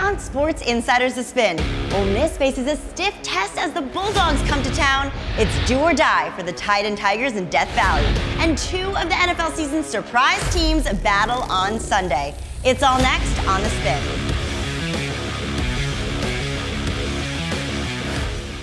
on Sports Insider's The Spin. Ole Miss faces a stiff test as the Bulldogs come to town. It's do or die for the Titan Tigers in Death Valley. And two of the NFL season's surprise teams battle on Sunday. It's all next on The Spin.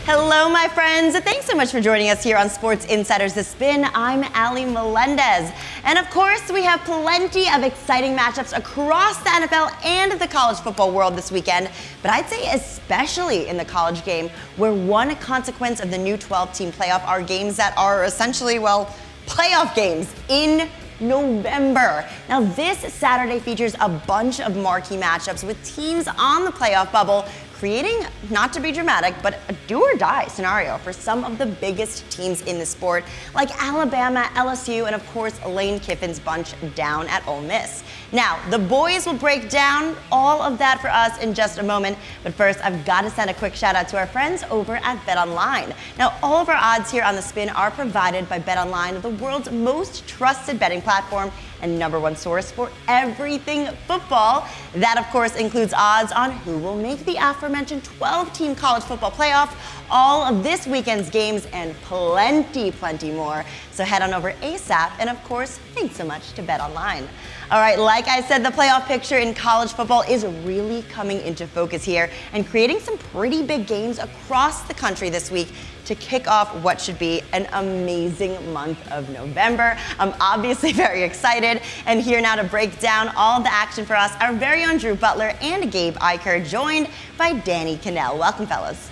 Hello, my friends. Thanks so much for joining us here on Sports Insider's The Spin. I'm Ali Melendez. And of course, we have plenty of exciting matchups across the NFL and the college football world this weekend. But I'd say especially in the college game, where one consequence of the new 12-team playoff are games that are essentially, well, playoff games in November. Now, this Saturday features a bunch of marquee matchups with teams on the playoff bubble, creating, not to be dramatic, but a do-or-die scenario for some of the biggest teams in the sport, like Alabama, LSU, and of course, Lane Kiffin's bunch down at Ole Miss. Now, the boys will break down all of that for us in just a moment, but first, I've got to send a quick shout out to our friends over at BetOnline. Now, all of our odds here on The Spin are provided by BetOnline, the world's most trusted betting platform and number one source for everything football. That, of course, includes odds on who will make the aforementioned 12-team college football playoff, all of this weekend's games, and plenty more. So head on over ASAP, and of course, thanks so much to BetOnline. All right, like I said, the playoff picture in college football is really coming into focus here and creating some pretty big games across the country this week to kick off what should be an amazing month of November. I'm obviously very excited, and here now to break down all the action for us, our very own Drew Butler and Gabe Ikard, joined by Danny Kanell. Welcome, fellas.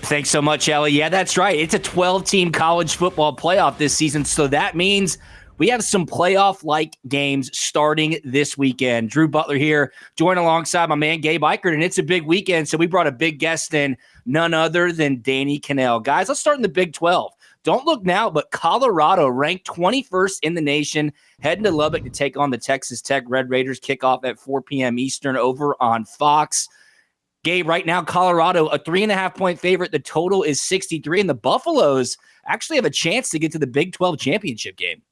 Thanks so much, Ellie. Yeah, that's right. It's a 12-team college football playoff this season, so that means we have some playoff-like games starting this weekend. Drew Butler here, joined alongside my man Gabe Ikard, and it's a big weekend, so we brought a big guest in, none other than Danny Kanell. Guys, let's start in the Big 12. Don't look now, but Colorado ranked 21st in the nation, heading to Lubbock to take on the Texas Tech Red Raiders. Kickoff at 4 p.m. Eastern over on Fox. Gabe, right now, Colorado, a 3.5-point favorite. The total is 63, and the Buffaloes actually have a chance to get to the Big 12 championship game.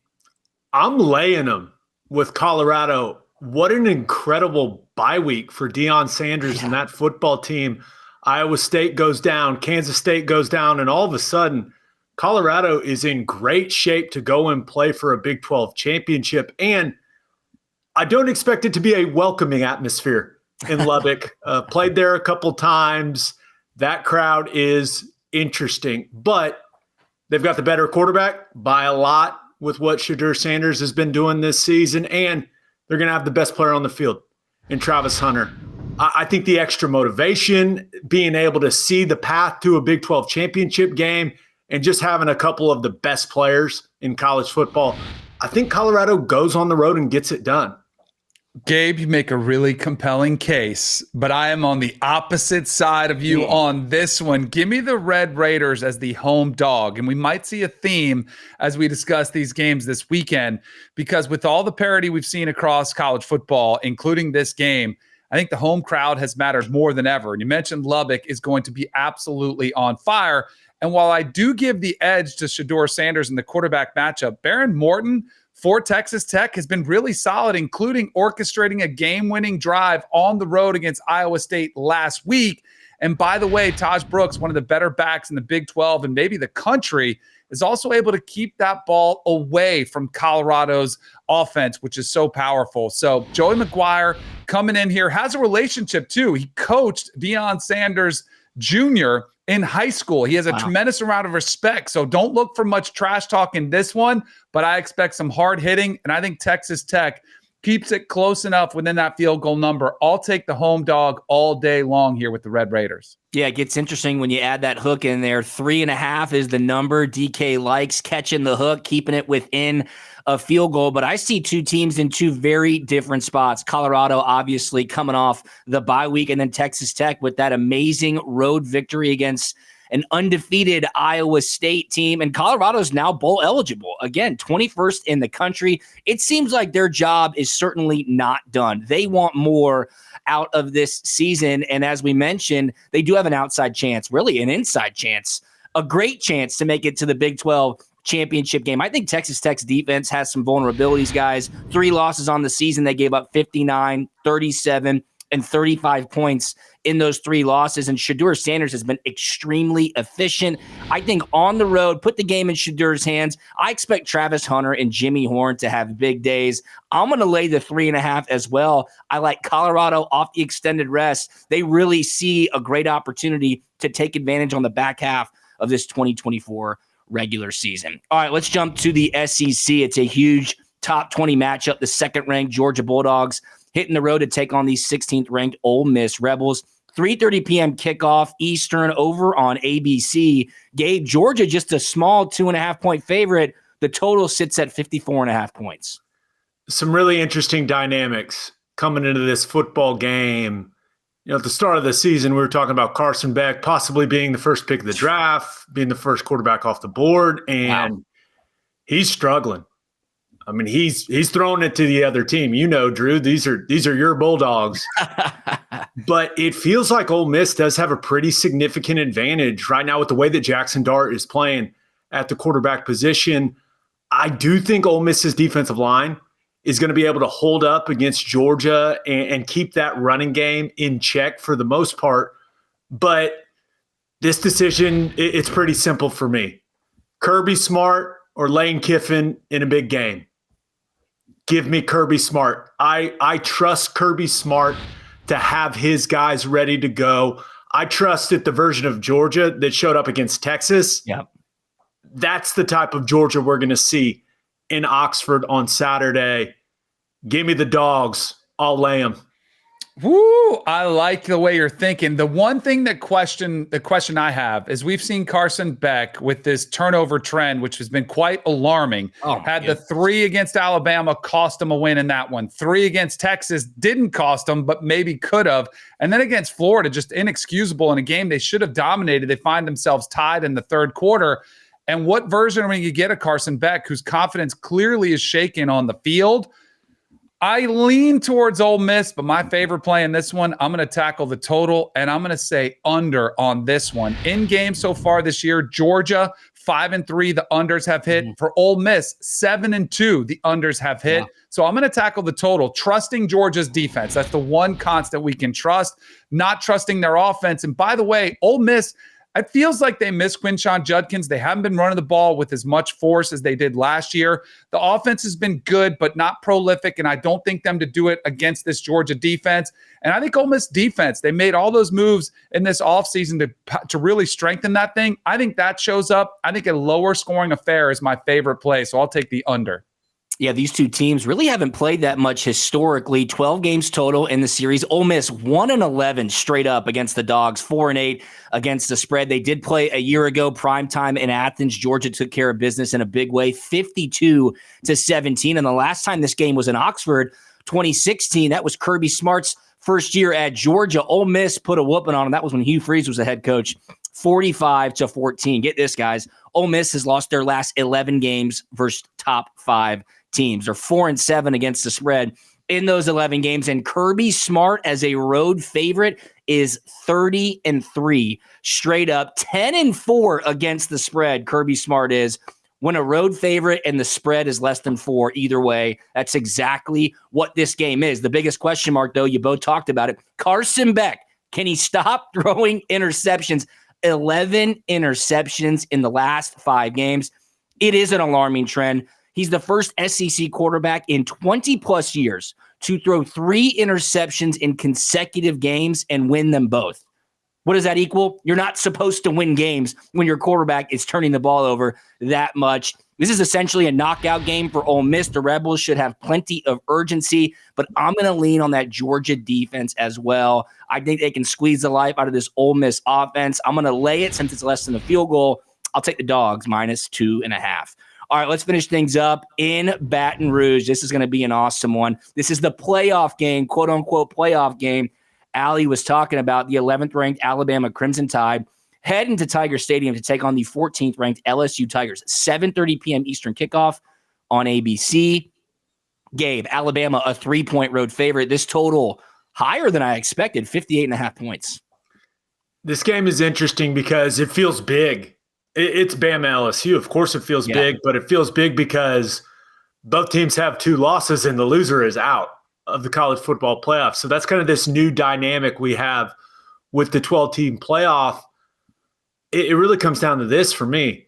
I'm laying them with Colorado. What an incredible bye week for Deion Sanders and that football team. Iowa State goes down, Kansas State goes down, and all of a sudden, Colorado is in great shape to go and play for a Big 12 championship. And I don't expect it to be a welcoming atmosphere in Lubbock. Played there a couple times. That crowd is interesting, but they've got the better quarterback by a lot with what Shedeur Sanders has been doing this season, and they're going to have the best player on the field in Travis Hunter. I think the extra motivation, being able to see the path to a Big 12 championship game, and just having a couple of the best players in college football, I think Colorado goes on the road and gets it done. Gabe, you make a really compelling case, but I am on the opposite side of you on this one. Give me the Red Raiders as the home dog, and we might see a theme as we discuss these games this weekend, because with all the parity we've seen across college football, including this game, I think the home crowd has mattered more than ever. And you mentioned Lubbock is going to be absolutely on fire. And while I do give the edge to Shedeur Sanders in the quarterback matchup, Baron Morton for Texas Tech has been really solid, including orchestrating a game-winning drive on the road against Iowa State last week. And by the way, Taj Brooks, one of the better backs in the Big 12 and maybe the country, is also able to keep that ball away from Colorado's offense, which is so powerful. So Joey McGuire coming in here has a relationship too. He coached Deion Sanders Jr. in high school. He has a tremendous amount of respect. So don't look for much trash talk in this one, but I expect some hard hitting. And I think Texas Tech keeps it close enough within that field goal number. I'll take the home dog all day long here with the Red Raiders. Yeah, it gets interesting when you add that hook in there. 3.5 is the number. DK likes catching the hook, keeping it within a field goal. But I see two teams in two very different spots. Colorado obviously coming off the bye week, and then Texas Tech with that amazing road victory against an undefeated Iowa State team. And Colorado's now bowl eligible. Again, 21st in the country. It seems like their job is certainly not done. They want more out of this season. And as we mentioned, they do have an outside chance, really an inside chance, a great chance to make it to the Big 12 championship game. I think Texas Tech's defense has some vulnerabilities, guys. 3 losses on the season. They gave up 59, 37, and 35 points in those 3 losses. And Shedeur Sanders has been extremely efficient. I think on the road, put the game in Shadeur's hands. I expect Travis Hunter and Jimmy Horn to have big days. I'm going to lay the 3.5 as well. I like Colorado off the extended rest. They really see a great opportunity to take advantage on the back half of this 2024 regular season. All right, let's jump to the SEC. It's a huge top 20 matchup. The second-ranked Georgia Bulldogs hitting the road to take on the 16th-ranked Ole Miss Rebels. 3:30 p.m. kickoff Eastern over on ABC. Gabe, Georgia just a small 2.5-point favorite. The total sits at 54.5 points. Some really interesting dynamics coming into this football game. You know, at the start of the season, we were talking about Carson Beck possibly being the first pick of the draft, being the first quarterback off the board, and he's struggling. I mean, he's throwing it to the other team. You know, Drew, these are your Bulldogs. But it feels like Ole Miss does have a pretty significant advantage right now with the way that Jackson Dart is playing at the quarterback position. I do think Ole Miss's defensive line is going to be able to hold up against Georgia and keep that running game in check for the most part. But this decision, it's pretty simple for me. Kirby Smart or Lane Kiffin in a big game. Give me Kirby Smart. I trust Kirby Smart to have his guys ready to go. I trust that the version of Georgia that showed up against Texas, that's the type of Georgia we're going to see in Oxford on Saturday. Give me the dogs. I'll lay them. Woo! I like the way you're thinking. The one thing the question I have is we've seen Carson Beck with this turnover trend, which has been quite alarming. The 3 against Alabama cost him a win in that one. 3 against Texas didn't cost him, but maybe could have. And then against Florida, just inexcusable in a game they should have dominated. They find themselves tied in the third quarter. And what version are we going to get of Carson Beck, whose confidence clearly is shaken on the field? I lean towards Ole Miss, but my favorite play in this one, I'm going to tackle the total, and I'm going to say under on this one. In game so far this year, Georgia 5-3, the unders have hit. For Ole Miss 7-2, the unders have hit. So I'm going to tackle the total, trusting Georgia's defense. That's the one constant we can trust, not trusting their offense. And by the way, Ole Miss, it feels like they miss Quinshon Judkins. They haven't been running the ball with as much force as they did last year. The offense has been good, but not prolific, and I don't think them to do it against this Georgia defense. And I think Ole Miss defense, they made all those moves in this offseason to really strengthen that thing. I think that shows up. I think a lower scoring affair is my favorite play, so I'll take the under. Yeah, these two teams really haven't played that much historically. 12 games total in the series. Ole Miss 1-11 straight up against the Dogs, 4-8 against the spread. They did play a year ago, primetime in Athens. Georgia took care of business in a big way, 52-17. And the last time this game was in Oxford, 2016, that was Kirby Smart's first year at Georgia. Ole Miss put a whooping on him. That was when Hugh Freeze was the head coach, 45-14. Get this, guys. Ole Miss has lost their last 11 games versus top 5 teams. They're 4-7 against the spread in those 11 games. And Kirby Smart as a road favorite is 30-3 straight up, 10-4 against the spread. Kirby Smart is when a road favorite and the spread is less than 4. Either way, that's exactly what this game is. The biggest question mark, though, you both talked about it. Carson Beck, can he stop throwing interceptions? 11 interceptions in the last 5 games. It is an alarming trend. He's the first SEC quarterback in 20-plus years to throw 3 interceptions in consecutive games and win them both. What does that equal? You're not supposed to win games when your quarterback is turning the ball over that much. This is essentially a knockout game for Ole Miss. The Rebels should have plenty of urgency, but I'm going to lean on that Georgia defense as well. I think they can squeeze the life out of this Ole Miss offense. I'm going to lay it since it's less than a field goal. I'll take the Dogs -2.5. All right, let's finish things up in Baton Rouge. This is going to be an awesome one. This is the playoff game, quote-unquote playoff game. Allie was talking about the 11th-ranked Alabama Crimson Tide heading to Tiger Stadium to take on the 14th-ranked LSU Tigers. 7:30 p.m. Eastern kickoff on ABC. Gabe, Alabama, a 3-point road favorite. This total higher than I expected, 58.5 points. This game is interesting because it feels big. It's Bama LSU. Of course it feels big, but it feels big because both teams have 2 losses and the loser is out of the college football playoff. So that's kind of this new dynamic we have with the 12-team playoff. It really comes down to this for me.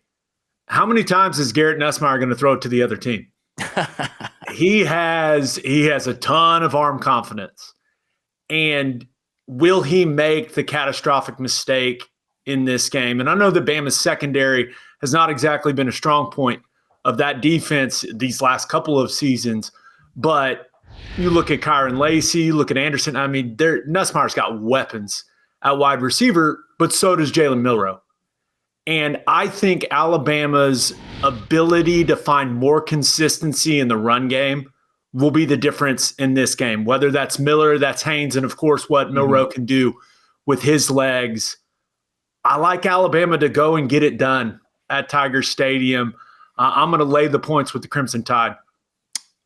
How many times is Garrett Nussmeier going to throw it to the other team? He has a ton of arm confidence. And will he make the catastrophic mistake in this game? And I know that Bama's secondary has not exactly been a strong point of that defense these last couple of seasons, but you look at Kyron Lacey, you look at Anderson. I mean, Nussmeier's got weapons at wide receiver, but so does Jalen Milroe. And I think Alabama's ability to find more consistency in the run game will be the difference in this game, whether that's Miller, that's Haynes, and of course what Milroe can do with his legs. I like Alabama to go and get it done at Tiger Stadium. I'm going to lay the points with the Crimson Tide.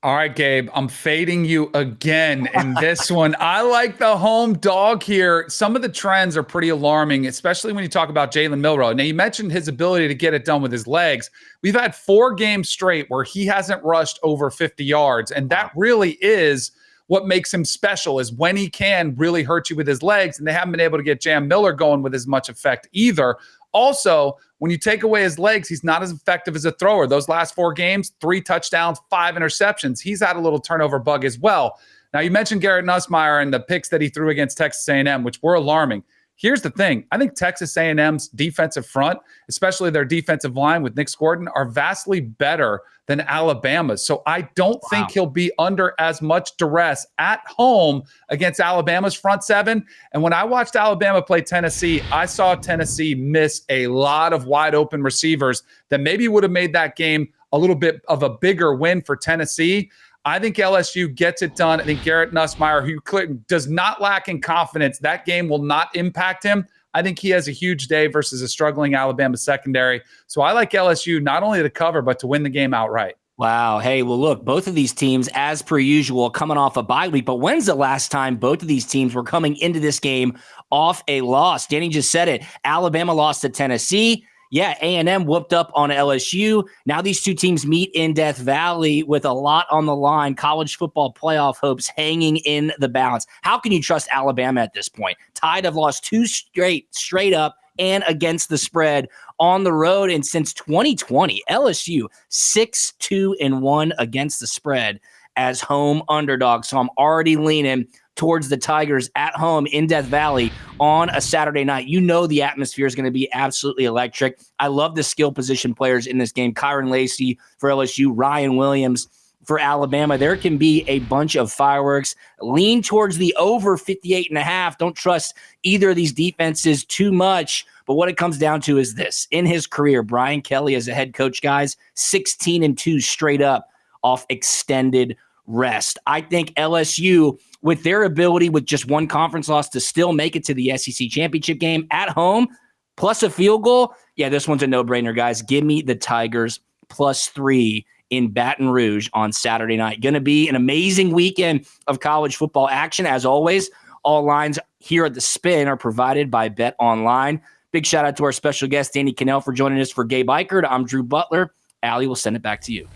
All right, Gabe, I'm fading you again in this one. I like the home dog here. Some of the trends are pretty alarming, especially when you talk about Jalen Milroe. Now, you mentioned his ability to get it done with his legs. We've had 4 games straight where he hasn't rushed over 50 yards, and that really is what makes him special, is when he can really hurt you with his legs, and they haven't been able to get Jam Miller going with as much effect either. Also, when you take away his legs, he's not as effective as a thrower. Those last 4 games, 3 touchdowns, 5 interceptions. He's had a little turnover bug as well. Now, you mentioned Garrett Nussmeier and the picks that he threw against Texas A&M, which were alarming. Here's the thing. I think Texas A&M's defensive front, especially their defensive line with Nick Gordon, are vastly better than Alabama's. So I don't think he'll be under as much duress at home against Alabama's front 7. And when I watched Alabama play Tennessee, I saw Tennessee miss a lot of wide open receivers that maybe would have made that game a little bit of a bigger win for Tennessee. I think LSU gets it done. I think Garrett Nussmeier, who does not lack in confidence, that game will not impact him. I think he has a huge day versus a struggling Alabama secondary. So I like LSU not only to cover, but to win the game outright. Wow. Hey, well, look, both of these teams, as per usual, coming off a bye week. But when's the last time both of these teams were coming into this game off a loss? Danny just said it. Alabama lost to Tennessee. Yeah, A&M whooped up on LSU. Now these two teams meet in Death Valley with a lot on the line. College football playoff hopes hanging in the balance. How can you trust Alabama at this point? Tide have lost 2 straight up and against the spread on the road. And since 2020, LSU 6-2-1 against the spread as home underdogs. So I'm already leaning towards the Tigers at home in Death Valley on a Saturday night. You know the atmosphere is going to be absolutely electric. I love the skill position players in this game. Kyron Lacey for LSU, Ryan Williams for Alabama. There can be a bunch of fireworks. Lean towards the over 58.5. Don't trust either of these defenses too much. But what it comes down to is this. In his career, Brian Kelly as a head coach, guys, 16-2 straight up off extended rest. I think LSU, with their ability with just one conference loss to still make it to the SEC championship game at home, plus a field goal, yeah, this one's a no-brainer, guys. Give me the Tigers +3 in Baton Rouge on Saturday night. Going to be an amazing weekend of college football action. As always, all lines here at The Spin are provided by Bet Online. Big shout out to our special guest, Danny Kanell, for joining us. For Gabe Ikard, I'm Drew Butler. Allie will send it back to you.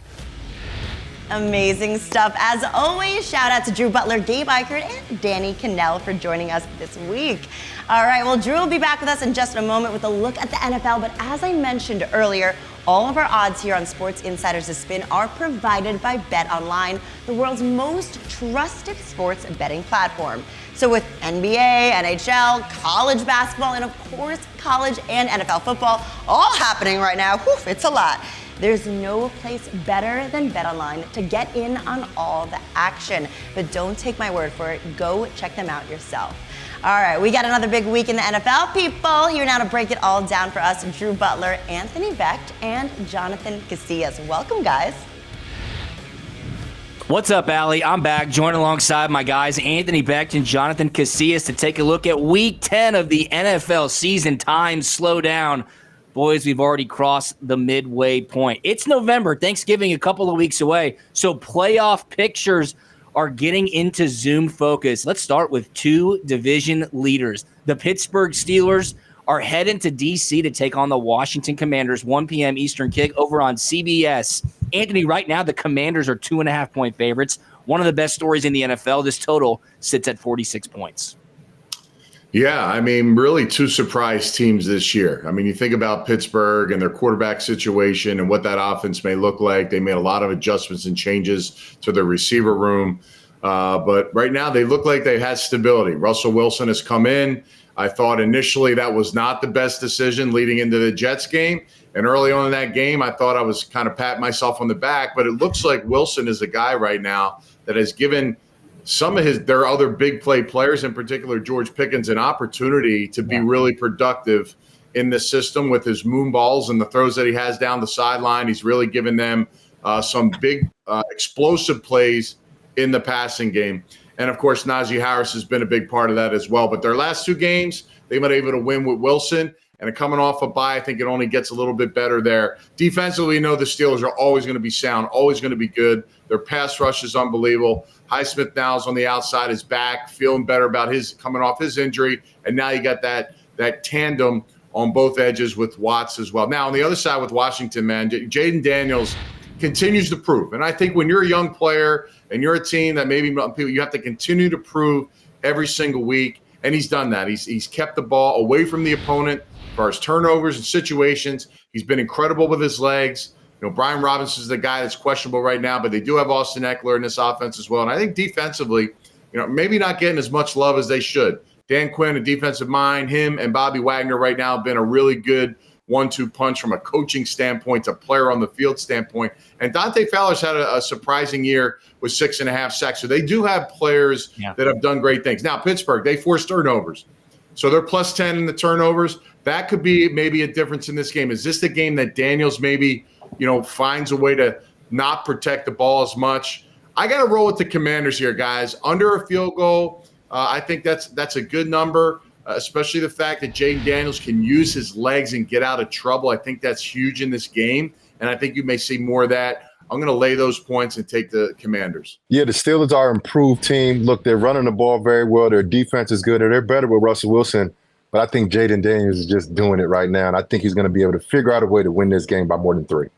Amazing stuff. As always, shout out to Drew Butler, Gabe Ikard, and Danny Kanell for joining us this week. All right, well, Drew will be back with us in just a moment with a look at the NFL. But as I mentioned earlier, all of our odds here on Sports Insiders The Spin are provided by Bet Online, the world's most trusted sports betting platform. So with NBA, NHL, college basketball, and of course, college and NFL football all happening right now, it's a lot. There's no place better than BetOnline to get in on all the action. But don't take my word for it. Go check them out yourself. All right, we got another big week in the NFL, people. Here now to break it all down for us, Drew Butler, Anthony Becht, and Jonathan Casillas. Welcome, guys. What's up, Allie? I'm back, joined alongside my guys, Anthony Becht and Jonathan Casillas, to take a look at Week 10 of the NFL season. Time slow down. Boys, we've already crossed the midway point. It's November, Thanksgiving a couple of weeks away, so playoff pictures are getting into Zoom focus. Let's start with 2 division leaders. The Pittsburgh Steelers are heading to D.C. to take on the Washington Commanders, 1 p.m. Eastern kick over on CBS. Anthony, right now the Commanders are 2.5-point favorites. one of the best stories in the NFL. This total sits at 46 points. Yeah, I mean, really two surprise teams this year. I mean, you think about Pittsburgh and their quarterback situation and what that offense may look like. They made a lot of adjustments and changes to their receiver room. But right now they look like they had stability. Russell Wilson has come in. I thought initially that was not the best decision leading into the Jets game. And early on in that game, I thought I was kind of patting myself on the back. But it looks like Wilson is a guy right now that has given some of their other big play players, in particular George Pickens, an opportunity to be really productive in the system with his moon balls and the throws that he has down the sideline. He's really given them some big explosive plays in the passing game. And, of course, Najee Harris has been a big part of that as well. But their last two games, they've been able to win with Wilson. And coming off a bye, I think it only gets a little bit better there. Defensively, you know the Steelers are always going to be sound, always going to be good. Their pass rush is unbelievable. Highsmith now is on the outside, is back, feeling better about his coming off his injury. And now you got that tandem on both edges with Watts as well. Now, on the other side with Washington, man, Jaden Daniels continues to prove. And I think when you're a young player and you're a team that maybe you have to continue to prove every single week. And he's done that. He's kept the ball away from the opponent as far as turnovers and situations. He's been incredible with his legs. You know, Brian Robinson is the guy that's questionable right now, but they do have Austin Eckler in this offense as well. And I think defensively, you know, maybe not getting as much love as they should. Dan Quinn, a defensive mind, him and Bobby Wagner right now have been a really good 1-2 punch from a coaching standpoint to player on the field standpoint. And Dante Fowler's had a surprising year with 6.5 sacks. So they do have players that have done great things. Now, Pittsburgh, they forced turnovers. So they're plus 10 in the turnovers. That could be maybe a difference in this game. Is this the game that Daniels maybe, you know, finds a way to not protect the ball as much? I got to roll with the Commanders here, guys. Under a field goal, I think that's a good number. Especially the fact that Jaden Daniels can use his legs and get out of trouble. I think that's huge in this game, and I think you may see more of that. I'm going to lay those points and take the Commanders. Yeah, the Steelers are an improved team. Look, they're running the ball very well. Their defense is good, and they're better with Russell Wilson. But I think Jaden Daniels is just doing it right now, and I think he's going to be able to figure out a way to win this game by more than 3.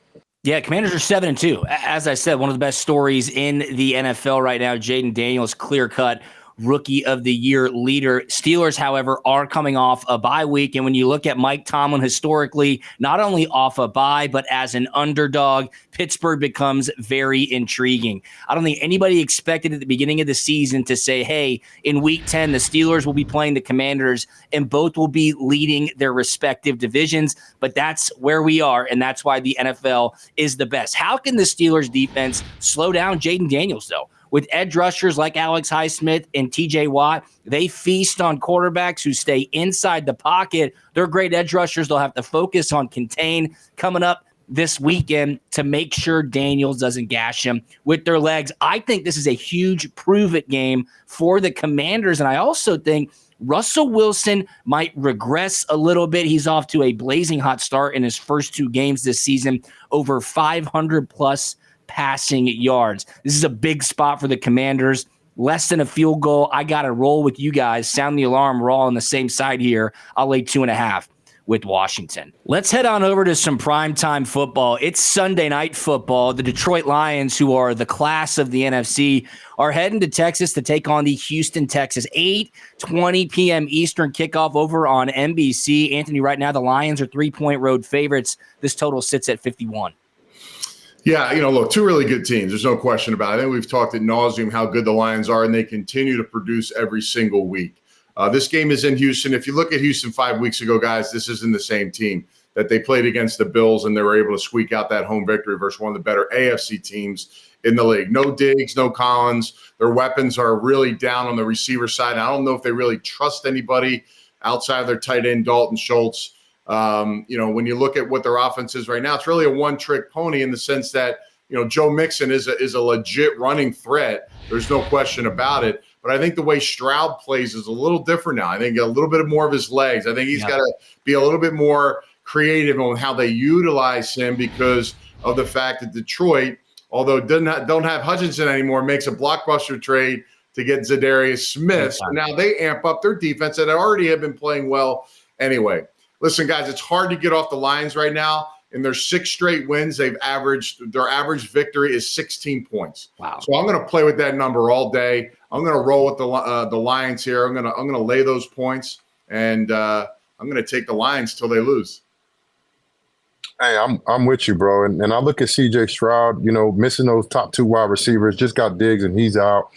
Yeah, Commanders are 7-2. As I said, one of the best stories in the NFL right now. Jaden Daniels, clear-cut Rookie of the Year leader. Steelers, however, are coming off a bye week. And when you look at Mike Tomlin historically, not only off a bye, but as an underdog, Pittsburgh becomes very intriguing. I don't think anybody expected at the beginning of the season to say, hey, in week 10, the Steelers will be playing the Commanders and both will be leading their respective divisions. But that's where we are. And that's why the NFL is the best. How can the Steelers defense slow down Jaden Daniels, though? With edge rushers like Alex Highsmith and TJ Watt, they feast on quarterbacks who stay inside the pocket. They're great edge rushers. They'll have to focus on contain coming up this weekend to make sure Daniels doesn't gash him with their legs. I think this is a huge prove-it game for the Commanders, and I also think Russell Wilson might regress a little bit. He's off to a blazing hot start in his first 2 games this season, over 500-plus passing yards. This is a big spot for the Commanders. Less than a field goal. I got to roll with you guys. Sound the alarm. We're all on the same side here. I'll lay 2.5 with Washington. Let's head on over to some primetime football. It's Sunday night football. The Detroit Lions, who are the class of the NFC, are heading to Texas to take on the Houston Texans. 8:20 p.m. Eastern kickoff over on NBC. Anthony, right now the Lions are 3-point road favorites. This total sits at 51. Yeah, you know, look, 2 really good teams. There's no question about it. I think we've talked ad nauseum how good the Lions are, and they continue to produce every single week. This game is in Houston. If you look at Houston 5 weeks ago, guys, this isn't the same team that they played against the Bills, and they were able to squeak out that home victory versus one of the better AFC teams in the league. No Diggs, no Collins. Their weapons are really down on the receiver side. I don't know if they really trust anybody outside of their tight end, Dalton Schultz. You know, when you look at what their offense is right now, it's really a one-trick pony in the sense that, you know, Joe Mixon is a legit running threat. There's no question about it. But I think the way Stroud plays is a little different now. I think a little bit more of his legs. I think he's got to be a little bit more creative on how they utilize him because of the fact that Detroit, although don't have Hutchinson anymore, makes a blockbuster trade to get Zadarius Smith. So now they amp up their defense that already have been playing well anyway. Listen, guys, it's hard to get off the Lions right now. in their 6 straight wins, their average victory is 16 points. Wow. So I'm going to play with that number all day. I'm going to roll with the Lions here. I'm going to lay those points, and I'm going to take the Lions till they lose. Hey, I'm with you, bro. And I look at CJ Stroud, missing those top 2 wide receivers, just got Diggs and he's out.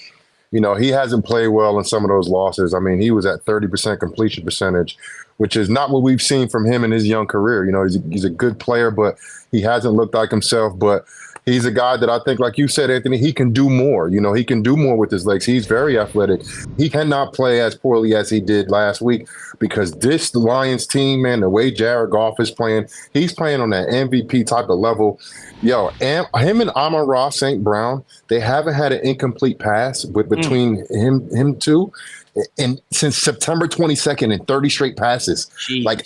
He hasn't played well in some of those losses. I mean, he was at 30% completion percentage, which is not what we've seen from him in his young career. He's a good player, but he hasn't looked like himself. But he's a guy that I think, like you said, Anthony, he can do more. He can do more with his legs. He's very athletic. He cannot play as poorly as he did last week because this Lions team, man, the way Jared Goff is playing, he's playing on that MVP type of level. Him and Amon-Ra St. Brown, they haven't had an incomplete pass between him two. And since September 22nd in 30 straight passes. Jeez. Like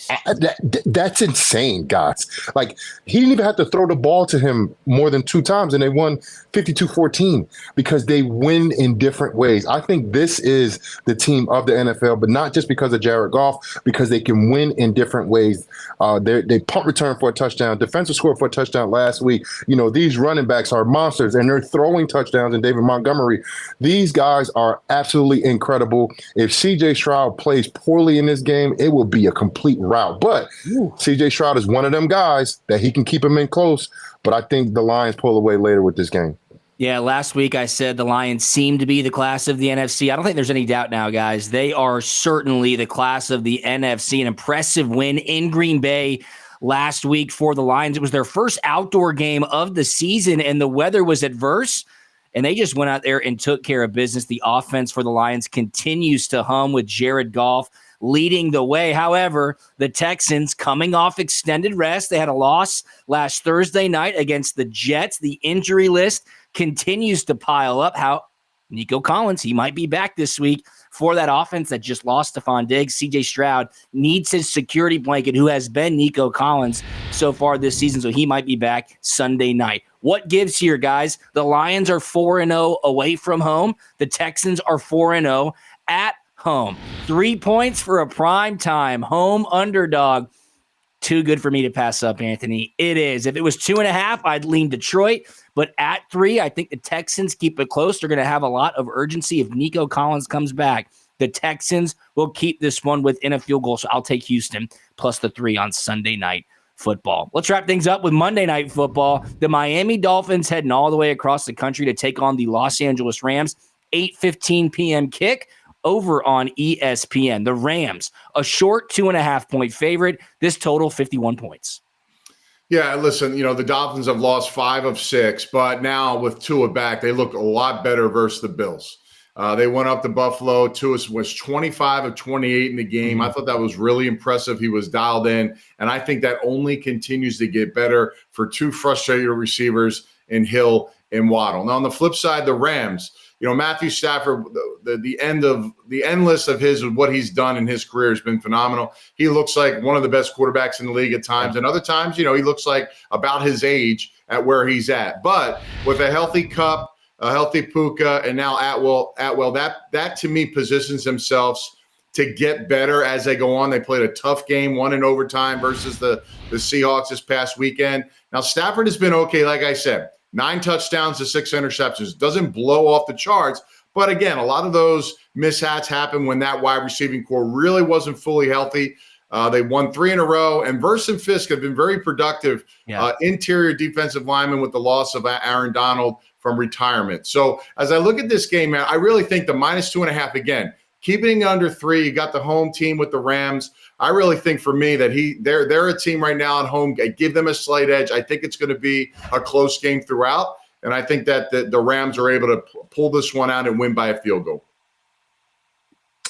that's insane, guys. Like he didn't even have to throw the ball to him more than 2 times and they won 52-14 because they win in different ways. I think this is the team of the NFL, but not just because of Jared Goff, because they can win in different ways. They punt return for a touchdown, defensive score for a touchdown last week. These running backs are monsters and they're throwing touchdowns. And David Montgomery, these guys are absolutely incredible. If CJ Stroud plays poorly in this game, it will be a complete rout. But CJ Stroud is one of them guys that he can keep him in close. But I think the Lions pull away later with this game. Yeah, last week I said the Lions seem to be the class of the NFC. I don't think there's any doubt now, guys. They are certainly the class of the NFC. An impressive win in Green Bay last week for the Lions. It was their first outdoor game of the season, and the weather was adverse. And they just went out there and took care of business. The offense for the Lions continues to hum with Jared Goff leading the way. However, the Texans coming off extended rest. They had a loss last Thursday night against the Jets. The injury list continues to pile up. Nico Collins, he might be back this week for that offense that just lost Stephon Diggs. CJ Stroud needs his security blanket, who has been Nico Collins so far this season, so he might be back Sunday night. What gives here, guys? The Lions are 4-0 away from home. The Texans are 4-0 at home. 3 points for a primetime home underdog. Too good for me to pass up, Anthony. It is. If it was 2.5, I'd lean Detroit. But at 3, I think the Texans keep it close. They're going to have a lot of urgency if Nico Collins comes back. The Texans will keep this one within a field goal. So I'll take Houston plus the 3 on Sunday night football. Let's wrap things up with Monday night football. The Miami Dolphins heading all the way across the country to take on the Los Angeles Rams. 8:15 p.m. kick over on ESPN. The Rams, a short 2.5-point favorite. This total 51 points. Yeah, listen, the Dolphins have lost 5 of 6, but now with Tua back, they look a lot better versus the Bills. They went up to Buffalo. Tua was 25 of 28 in the game. I thought that was really impressive. He was dialed in, and I think that only continues to get better for 2 frustrated receivers in Hill and Waddle. Now, on the flip side, the Rams, Matthew Stafford, the end list of what he's done in his career has been phenomenal. He looks like one of the best quarterbacks in the league at times, and other times, he looks like about his age at where he's at. But with a healthy Kupp, a healthy Puka, and now Atwell, that to me positions themselves to get better as they go on. They played a tough game, won in overtime versus the Seahawks this past weekend. Now, Stafford has been okay, like I said, 9 touchdowns to 6 interceptions. Doesn't blow off the charts, but again, a lot of those mishaps happen when that wide receiving core really wasn't fully healthy. They won 3 in a row, and Verse and Fisk have been very productive interior defensive linemen with the loss of Aaron Donald from retirement. So as I look at this game, man, I really think the -2.5, again, keeping it under 3, you got the home team with the Rams. I really think for me that they're a team right now at home. I give them a slight edge. I think it's going to be a close game throughout, and I think that the Rams are able to pull this one out and win by a field goal.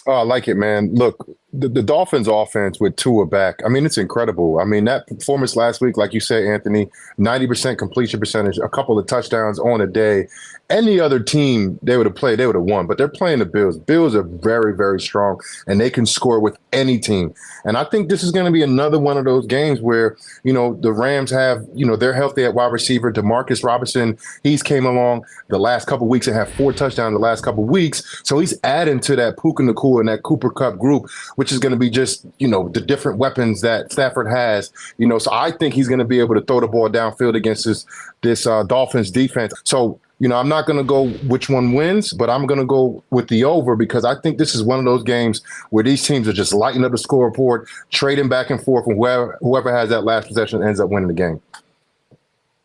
Oh, I like it, man. Look, the Dolphins offense with Tua back, I mean, it's incredible. I mean, that performance last week, like you said, Anthony, 90% completion percentage, a couple of touchdowns on a day. Any other team they would have played, they would have won. But they're playing the Bills. Bills are very, very strong, and they can score with any team. And I think this is going to be another one of those games where, the Rams have, they're healthy at wide receiver. Demarcus Robinson, he's came along the last couple of weeks and have 4 touchdowns the last couple of weeks. So he's adding to that Puka Nacua and that Cooper Kupp group. which is going to be just, the different weapons that Stafford has. So I think he's going to be able to throw the ball downfield against this Dolphins defense. So, I'm not going to go which one wins, but I'm going to go with the over because I think this is one of those games where these teams are just lighting up the scoreboard, trading back and forth, and whoever has that last possession ends up winning the game.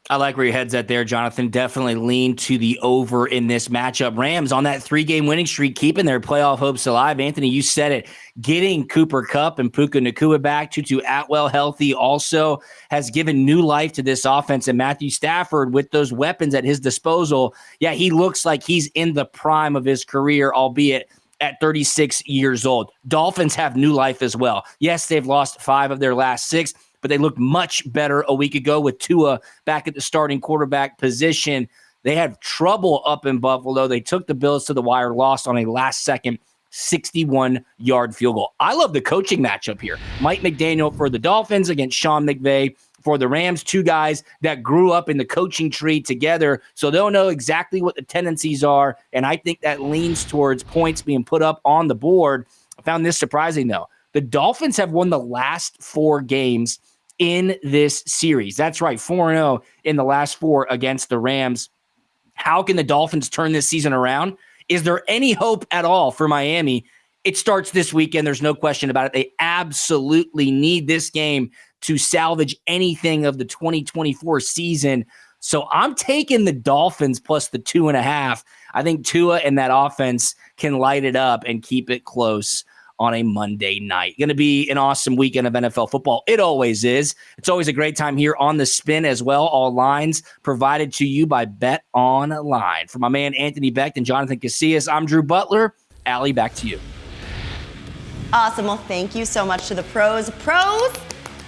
I like where your head's at there, Jonathan. Definitely lean to the over in this matchup. Rams on that 3-game winning streak, keeping their playoff hopes alive. Anthony, you said it. Getting Cooper Kupp and Puka Nacua back, Tutu Atwell healthy also has given new life to this offense. And Matthew Stafford, with those weapons at his disposal, he looks like he's in the prime of his career, albeit at 36 years old. Dolphins have new life as well. Yes, they've lost 5 of their last 6, but they looked much better a week ago with Tua back at the starting quarterback position. They had trouble up in Buffalo. They took the Bills to the wire, lost on a last-second 61-yard field goal. I love the coaching matchup here. Mike McDaniel for the Dolphins against Sean McVay for the Rams, 2 guys that grew up in the coaching tree together, so they'll know exactly what the tendencies are, and I think that leans towards points being put up on the board. I found this surprising, though. The Dolphins have won the last 4 games in this series. That's right, 4-0 in the last 4 against the Rams. How can the Dolphins turn this season around? Is there any hope at all for Miami? It starts this weekend. There's no question about it. They absolutely need this game to salvage anything of the 2024 season. So I'm taking the Dolphins plus the 2.5. I think Tua and that offense can light it up and keep it close on a Monday night. Going to be an awesome weekend of NFL football. It always is. It's always a great time here on The Spin as well. All lines provided to you by Bet Online. For my man Anthony Becht and Jonathan Casillas, I'm Drew Butler. Allie, back to you. Awesome. Well, thank you so much to the pros.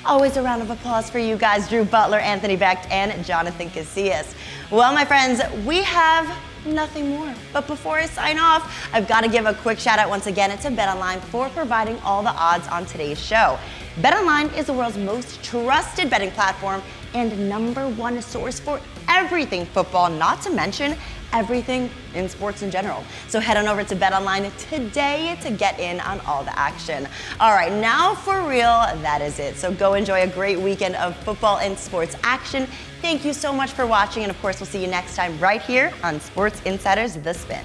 Always a round of applause for you guys, Drew Butler, Anthony Becht, and Jonathan Casillas. Well, my friends, we have nothing more. But before I sign off, I've got to give a quick shout out once again to BetOnline for providing all the odds on today's show. BetOnline is the world's most trusted betting platform and #1 source for everything football, not to mention everything in sports in general. So head on over to BetOnline today to get in on all the action. All right, now for real, that is it. So go enjoy a great weekend of football and sports action. Thank you so much for watching, and of course, we'll see you next time right here on Sports Insiders The Spin.